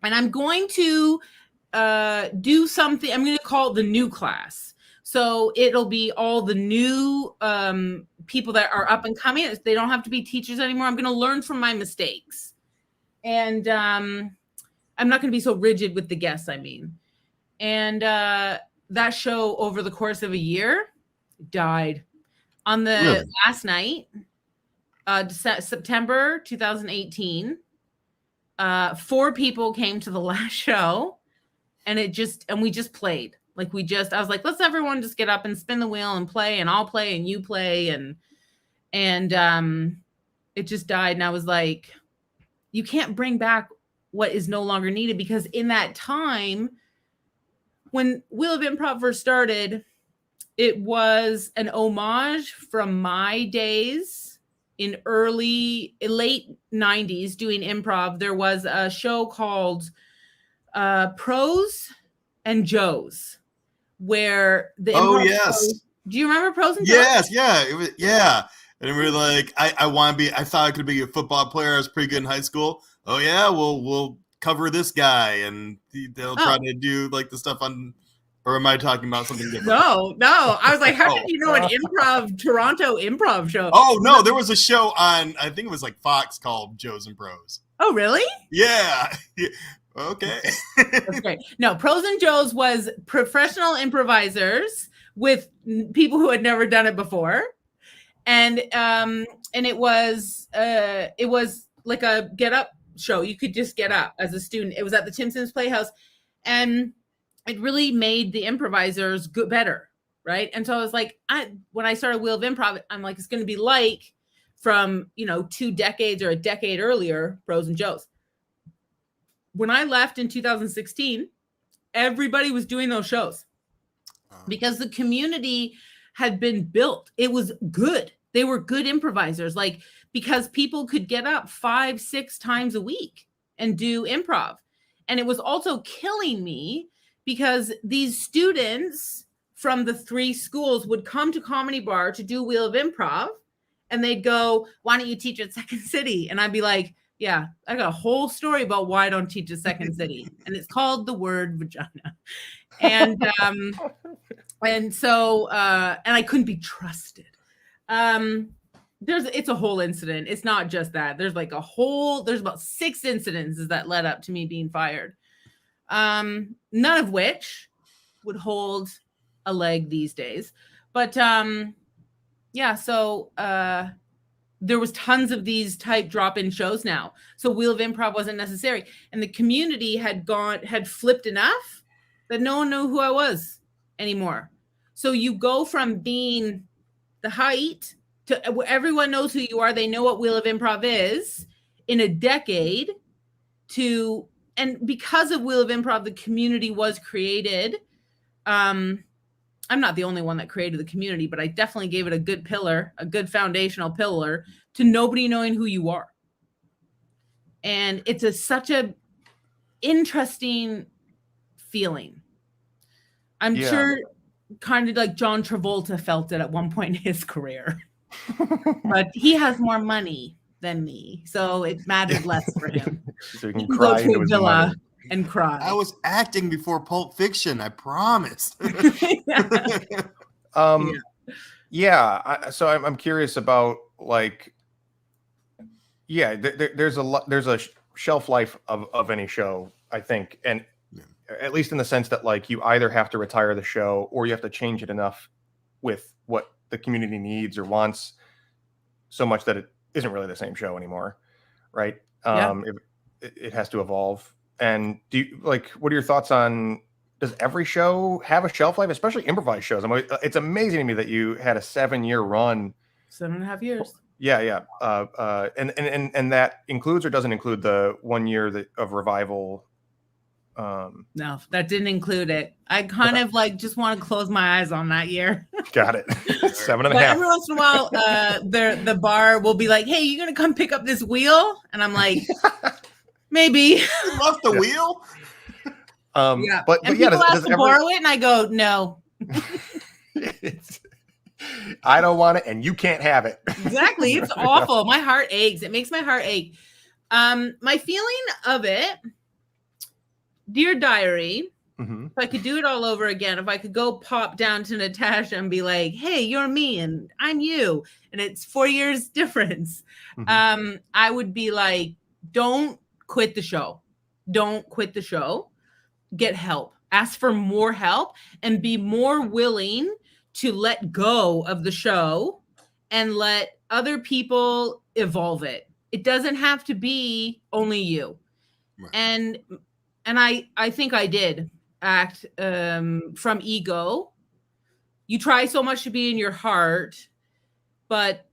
And I'm going to do something. I'm going to call it the new class. So it'll be all the new people that are up and coming. They don't have to be teachers anymore. I'm going to learn from my mistakes. And I'm not going to be so rigid with the guests, I mean. And that show over the course of a year died. On the last night, September 2018, 4 people came to the last show, and we just played. I was like, let's everyone just get up and spin the wheel and play, and I'll play and you play. And it just died. And I was like, you can't bring back what is no longer needed, because in that time when Wheel of Improv first started, it was an homage from my days in late 90s doing improv, there was a show called Pros and Joes, where the Oh, improv yes. show, do you remember Pros and Joes? Yes, yeah, it was, yeah. And we were like, I want to be. I thought I could be a football player. I was pretty good in high school. Oh yeah, we'll cover this guy, and they'll try to do like the stuff on. Or am I talking about something different? No. I was like, how did you know an Toronto improv show? Oh no, there was a show on. I think it was like Fox called Joes and Pros. Oh really? Yeah. Okay. That's great. No, Pros and Joes was professional improvisers with people who had never done it before. And it was like a get up show. You could just get up as a student. It was at the Tim Sims Playhouse, and it really made the improvisers better, right? And so I was like, when I started Wheel of Improv, I'm like, it's going to be like from 2 decades or a decade earlier, Pros and Joes. When I left in 2016, everybody was doing those shows because the community had been built. It was good. They were good improvisers, like, because people could get up 5-6 times a week and do improv. And it was also killing me because these students from the 3 schools would come to Comedy Bar to do Wheel of Improv, and they'd go, why don't you teach at Second City? And I'd be like, yeah, I got a whole story about why I don't teach at Second City. And it's called the word vagina. And so I couldn't be trusted. It's a whole incident. It's not just that. There's about 6 incidences that led up to me being fired. None of which would hold a leg these days. But so there was tons of these type drop-in shows now. So Wheel of Improv wasn't necessary. And the community had flipped enough that no one knew who I was anymore. So you go from being the height to everyone knows who you are. They know what Wheel of Improv is in a decade and because of Wheel of Improv, the community was created. I'm not the only one that created the community, but I definitely gave it a good foundational pillar to nobody knowing who you are. And it's such a interesting feeling. I'm sure kind of like John Travolta felt it at one point in his career, but he has more money than me, so it mattered less for him. So he can cry into his money and cry. I was acting before Pulp Fiction, I promise. So I'm curious about there's a shelf life of any show, I think, and at least in the sense that you either have to retire the show or you have to change it enough with what the community needs or wants so much that it isn't really the same show anymore, right? It has to evolve. And do you what are your thoughts on, does every show have a shelf life, especially improvised shows? It's amazing to me that you had a 7-year run. 7.5 years. Yeah. And that includes or doesn't include the 1 year of revival? No, that didn't include it. I kind of just want to close my eyes on that year. Got it. 7.5. But every once in a while, the bar will be like, "Hey, you gonna come pick up this wheel?" And I'm like, "Maybe." You left the wheel. But people ask to borrow it, and I go, "No." I don't want it, and you can't have it. Exactly. It's awful. My heart aches. It makes my heart ache. My feeling of it. Dear Diary, if I could do it all over again, if I could go pop down to Natasha and be like, hey, you're me and I'm you, and it's 4 years difference, I would be like, don't quit the show. Don't quit the show. Get help. Ask for more help and be more willing to let go of the show and let other people evolve it. It doesn't have to be only you. Right. And I think I did act from ego. You try so much to be in your heart, but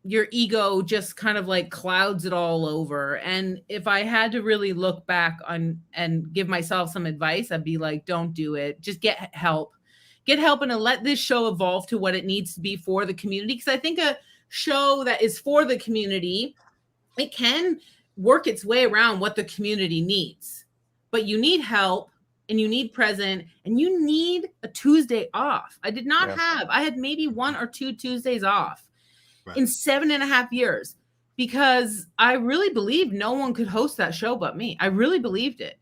your ego just kind of clouds it all over. And if I had to really look back on and give myself some advice, I'd be like, don't do it. Just get help. Get help and let this show evolve to what it needs to be for the community. Because I think show that is for the community, it can work its way around what the community needs. But you need help, and you need present, and you need a Tuesday off. I did not have, I had maybe 1 or 2 Tuesdays off in 7.5 years, because I really believed no one could host that show but me. I really believed it.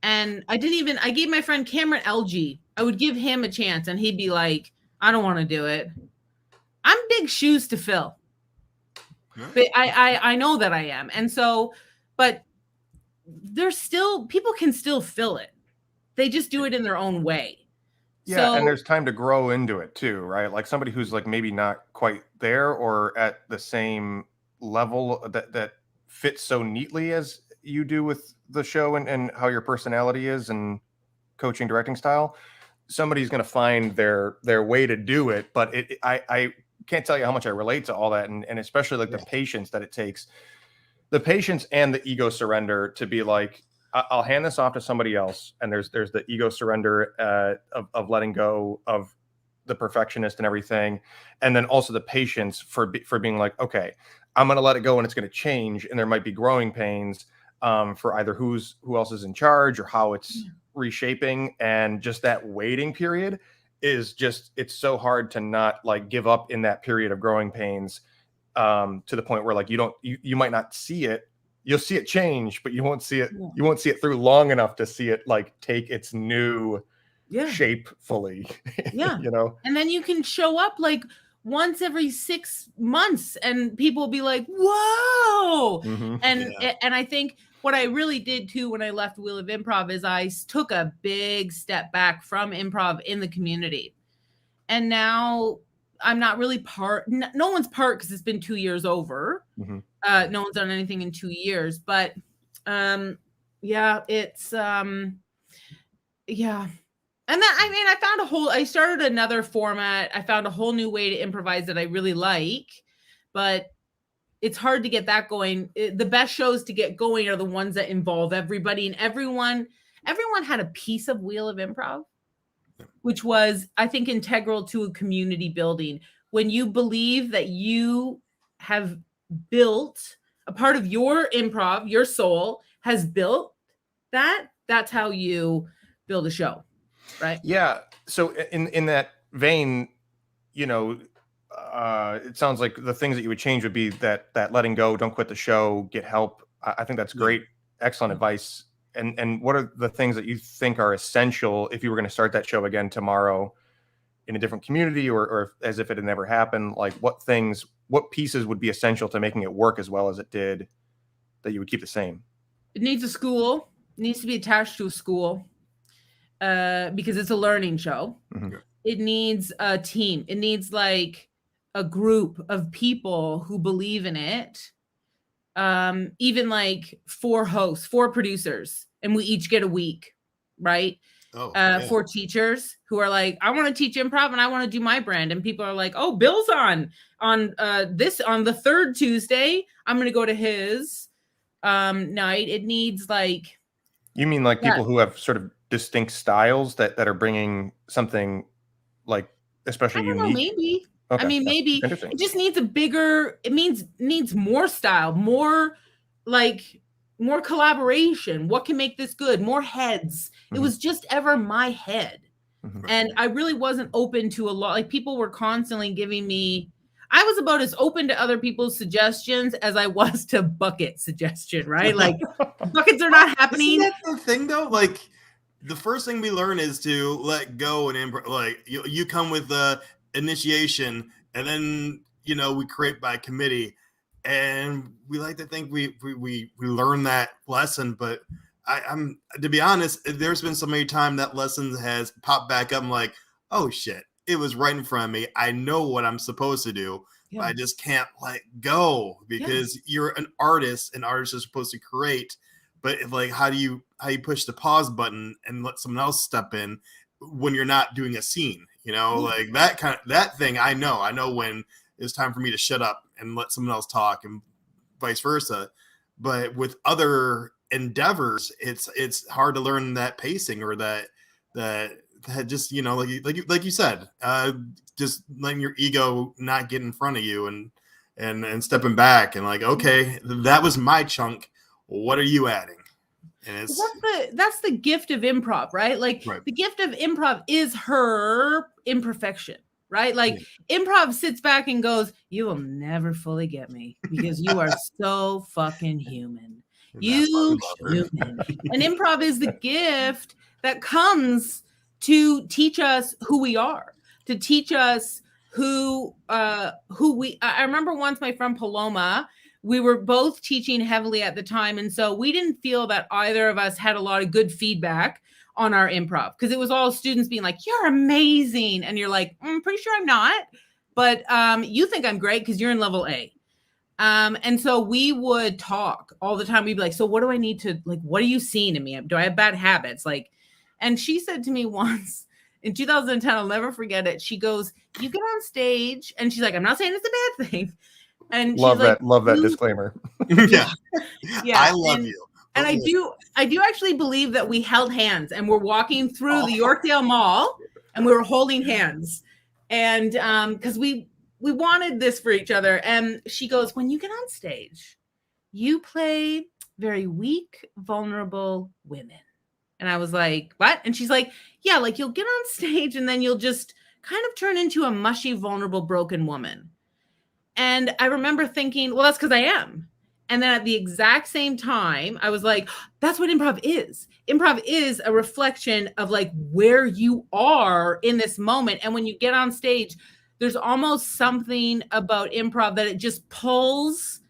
And I gave my friend Cameron LG, I would give him a chance, and he'd be like, I don't want to do it. I'm big shoes to fill. But I know that I am. And so, but there's still, people can still fill it. They just do it in their own way. Yeah, so, and there's time to grow into it too, right? Like somebody who's like maybe not quite there or at the same level that fits so neatly as you do with the show and how your personality is and coaching, directing style. Somebody's going to find their way to do it, but I can't tell you how much I relate to all that, and especially like the patience that it takes, the patience and the ego surrender to be like, I'll hand this off to somebody else. And there's the ego surrender of letting go of the perfectionist and everything. And then also the patience for being like, okay, I'm going to let it go and it's going to change. And there might be growing pains for either who else is in charge or how it's reshaping. And just that waiting period is just, it's so hard to not like give up in that period of growing pains to the point where like you might not see it. You'll see it change, but you won't see it. Yeah. You won't see it through long enough to see it like take its new shape fully. Yeah, you know. And then you can show up like once every 6 months, and people will be like, "Whoa!" Mm-hmm. And I think what I really did too when I left Wheel of Improv is I took a big step back from improv in the community, and now I'm not really part. No one's part because it's been 2 years over. Mm-hmm. No one's done anything in 2 years, but it's And then, I mean, I started another format. I found a whole new way to improvise that I really like, but it's hard to get that going. The best shows to get going are the ones that involve everybody, and everyone had a piece of Wheel of Improv, which was, I think, integral to a community building. When you believe that you have built a part of your improv, your soul has built that's how you build a show, right? Yeah. So in that vein, you know, it sounds like the things that you would change would be that letting go, don't quit the show, get help. I think that's great. Excellent advice. And what are the things that you think are essential if you were going to start that show again tomorrow in a different community or as if it had never happened? Like what pieces would be essential to making it work as well as it did that you would keep the same? It needs a school. It needs to be attached to a school because it's a learning show. Mm-hmm. It needs a team. It needs like a group of people who believe in it. Even like 4 hosts, 4 producers, and we each get a week, right? 4 teachers who are like, I want to teach improv and I want to do my brand. And people are like, oh, Bill's on the 3rd Tuesday. I'm going to go to his night. It needs like. You mean like people who have sort of distinct styles that are bringing something like especially unique? I don't know, maybe. Okay. I mean, maybe it just needs needs more style, more collaboration. What can make this good? More heads. Mm-hmm. It was just ever my head. Mm-hmm. And I really wasn't open to a lot. Like people were constantly giving me, I was about as open to other people's suggestions as I was to bucket suggestion, right? Like buckets are not happening. Isn't that the thing though? Like the first thing we learn is to let go and like you come with the initiation, and then we create by committee, and we like to think we learn that lesson. But I'm to be honest, there's been so many times that lesson has popped back up. I'm like, oh shit, it was right in front of me. I know what I'm supposed to do, but I just can't let go because you're an artist, and artists are supposed to create. But like, how do you push the pause button and let someone else step in when you're not doing a scene? Like that thing. I know when it's time for me to shut up and let someone else talk, and vice versa. But with other endeavors, it's hard to learn that pacing or that that just, like you said, just letting your ego not get in front of you and stepping back and like, okay, that was my chunk. What are you adding? And that's the gift of improv, right? Like right. The gift of improv is her imperfection, right? Like improv sits back and goes, you will never fully get me because you are so fucking human. You human. And improv is the gift that comes to teach us who we are, to teach us who we. I remember once my friend Paloma, we were both teaching heavily at the time, and so we didn't feel that either of us had a lot of good feedback on our improv because it was all students being like, "You're amazing," and you're like, "I'm pretty sure I'm not, but you think I'm great because you're in level A." And so we would talk all the time. We'd be like, so what do I need to, like, what are you seeing in me? Do I have bad habits? Like, and she said to me once in 2010, I'll never forget it. She goes, you get on stage, and she's like, I'm not saying it's a bad thing. And love she's that, love that disclaimer. Yeah. I love you. And I do actually believe that we held hands and we're walking through the Yorkdale Mall and we were holding hands. And because we wanted this for each other. And she goes, when you get on stage, you play very weak, vulnerable women. And I was like, what? And she's like, yeah, like you'll get on stage and then you'll just kind of turn into a mushy, vulnerable, broken woman. And I remember thinking, well, that's because I am. And then at the exact same time, I was like, that's what improv is. Improv is a reflection of like where you are in this moment. And when you get on stage, there's almost something about improv that it just pulls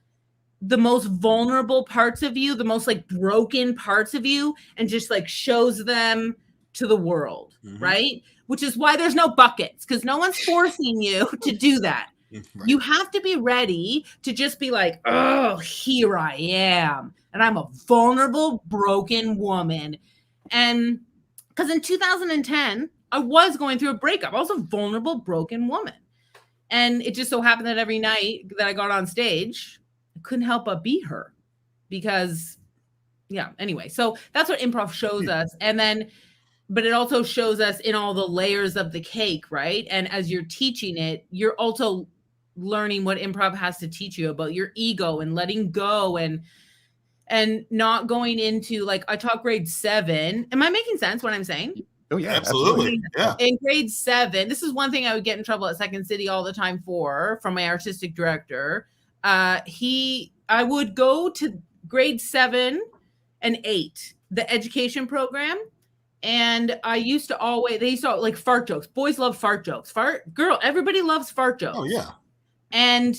the most vulnerable parts of you, the most like broken parts of you, and just like shows them to the world, right? Which is why there's no buckets, because no one's forcing you to do that. Right. You have to be ready to just be like, oh, here I am. And I'm a vulnerable, broken woman. And because in 2010, I was going through a breakup. I was a vulnerable, broken woman. And it just so happened that every night that I got on stage, I couldn't help but be her because, yeah, anyway. So that's what improv shows us. And then, but it also shows us in all the layers of the cake, right? And as you're teaching it, you're also learning what improv has to teach you about your ego and letting go and not going into, like, I taught grade 7. Am I making sense what I'm saying? Oh yeah, absolutely. Yeah. In grade 7, this is one thing I would get in trouble at Second City all the time from my artistic director. I would go to grade 7 and 8, the education program. And they used to like fart jokes. Boys love fart jokes. Everybody loves fart jokes. Oh yeah. And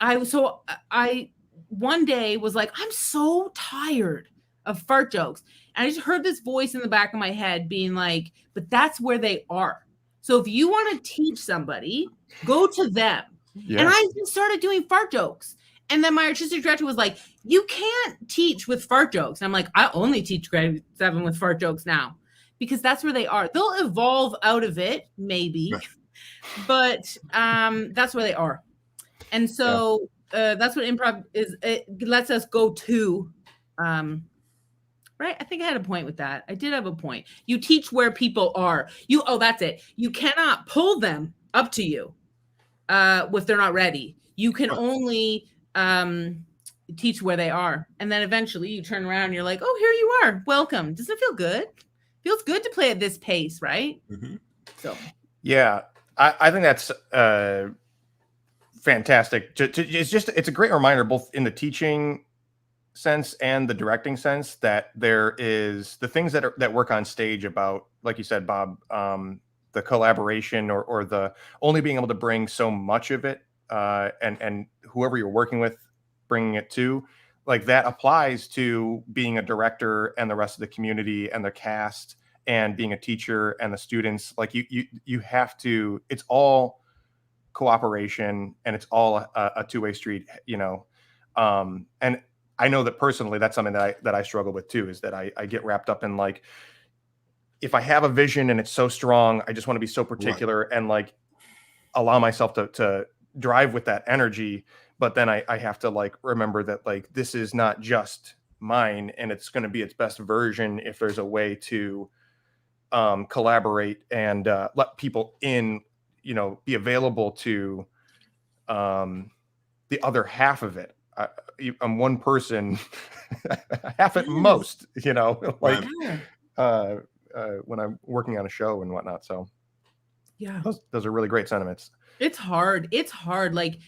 I one day was like, I'm so tired of fart jokes. And I just heard this voice in the back of my head being like, but that's where they are. So if you want to teach somebody, go to them. Yeah. And I just started doing fart jokes. And then my artistic director was like, you can't teach with fart jokes. And I'm like, I only teach grade 7 with fart jokes now because that's where they are. They'll evolve out of it, maybe, right. But that's where they are. And so that's what improv is. It lets us go to, right? I think I had a point with that. I did have a point. You teach where people are. That's it. You cannot pull them up to you if they're not ready. You can only teach where they are. And then eventually you turn around and you're like, oh, here you are. Welcome. Doesn't it feel good? Feels good to play at this pace, right? Mm-hmm. So, yeah, I think that's fantastic. It's a great reminder, both in the teaching sense and the directing sense, that there is the things that work on stage about, like you said, Bob, the collaboration or the only being able to bring so much of it, and whoever you're working with, bringing it to, like that applies to being a director and the rest of the community and the cast and being a teacher and the students. Like you have to, it's all cooperation and it's all a two-way street, and I know that personally, that's something that I struggle with too, is that I get wrapped up in, like, if I have a vision and it's so strong, I just want to be so particular, right, and like allow myself to drive with that energy. But then I have to like remember that, like, this is not just mine and it's going to be its best version if there's a way to collaborate and let people in, be available to the other half of it. I'm one person, half at most, like when I'm working on a show and whatnot. So yeah, those are really great sentiments. it's hard. Like,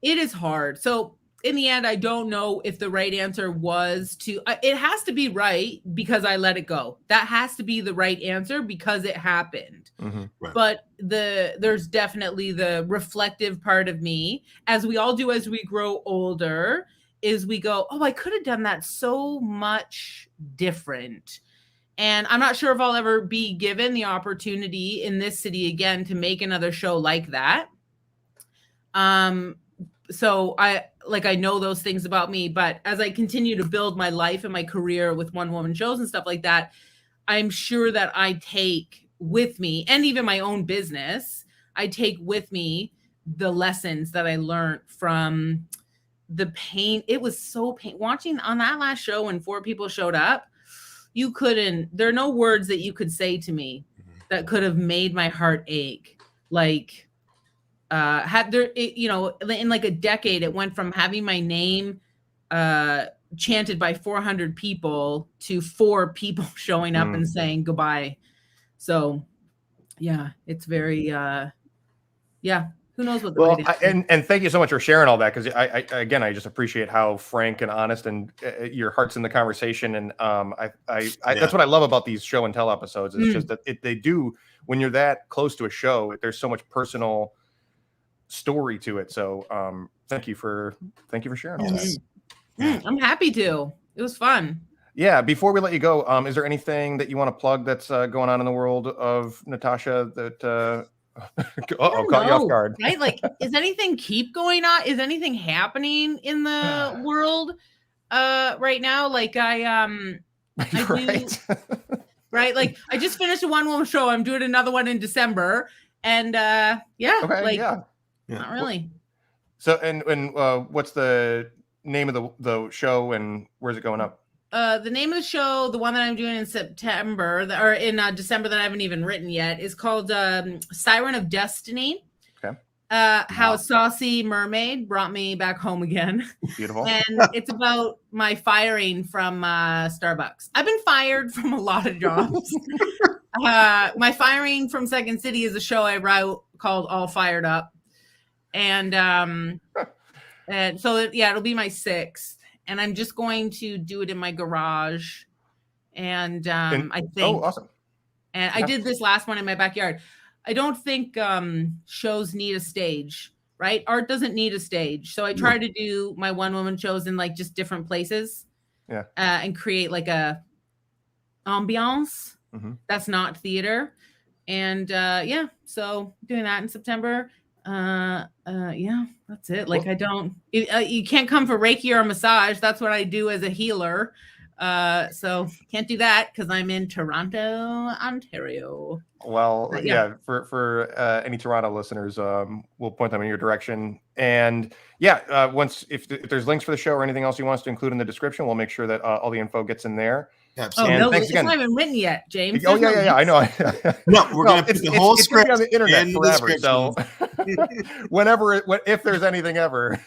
it is hard. So in the end, I don't know if the right answer was it has to be right because I let it go. That has to be the right answer because it happened. Mm-hmm. Right. But there's definitely the reflective part of me, as we all do as we grow older, is we go, oh, I could have done that so much different. And I'm not sure if I'll ever be given the opportunity in this city again to make another show like that. So I know those things about me, but as I continue to build my life and my career with one-woman shows and stuff like that, I'm sure that I take with me, and even my own business, I take with me the lessons that I learned from the pain. It was so pain watching on that last show when 4 people showed up. There are no words that you could say to me that could have made my heart ache. Like, in like a decade, it went from having my name chanted by 400 people to 4 people showing up and saying goodbye. So yeah, it's very who knows what the right answer. And thank you so much for sharing all that, because I just appreciate how frank and honest and your heart's in the conversation. And that's what I love about these show and tell episodes. It's just that they do, when you're that close to a show, there's so much personal story to it. So thank you for sharing all that. I'm happy to. It was fun. Yeah. Before we let you go, is there anything that you want to plug that's going on in the world of Natasha that caught you off guard? Right? Like, is anything keep going on? Is anything happening in the world right now? Like right. Right? Like, I just finished a one-woman show. I'm doing another one in December. And not really. So and what's the name of the show and where's it going up? The name of the show, the one that I'm doing in September or in December that I haven't even written yet, is called Siren of Destiny. Okay. How a saucy mermaid brought me back home again. Beautiful. And it's about my firing from Starbucks. I've been fired from a lot of jobs. My firing from Second City is a show I wrote called All Fired Up. And so it'll be my 6th. And I'm just going to do it in my garage. And I think. Oh, awesome. And I did this last one in my backyard. I don't think shows need a stage, right? Art doesn't need a stage. So I try to do my one-woman shows in like just different places. Yeah. And create like a ambiance that's not theater. And so doing that in September. That's it. Like, you can't come for Reiki or massage. That's what I do as a healer. So can't do that because I'm in Toronto, Ontario. Well, for any Toronto listeners, we'll point them in your direction. And if there's links for the show or anything else you want us to include in the description, we'll make sure that all the info gets in there. Absolutely. Oh, no, it's not even written yet, James. Oh, yeah, I know. No, we're going to put the whole script on the internet forever. So whenever, if there's anything ever,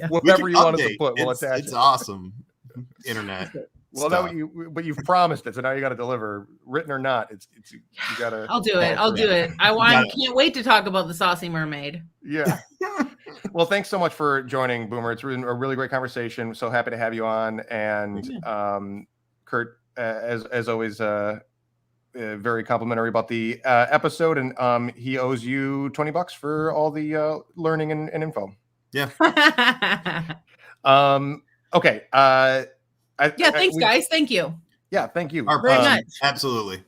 whatever you want us to put, we'll attach it. It's awesome. Internet. Well, but you've promised it, so now you got to deliver, written or not. You got to. I'll do it. I can't wait to talk about the saucy mermaid. Yeah. Well, thanks so much for joining, Boomer. It's been a really great conversation. So happy to have you on. And Kurt, as always, very complimentary about the episode, and he owes you $20 for all the learning and info. Yeah. Okay. Thanks, guys. Thank you. Yeah, thank you very much. Absolutely.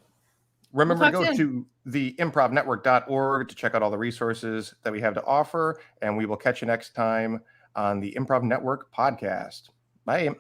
Remember to go to the improvnetwork.org to check out all the resources that we have to offer, and we will catch you next time on the Improv Network podcast. Bye.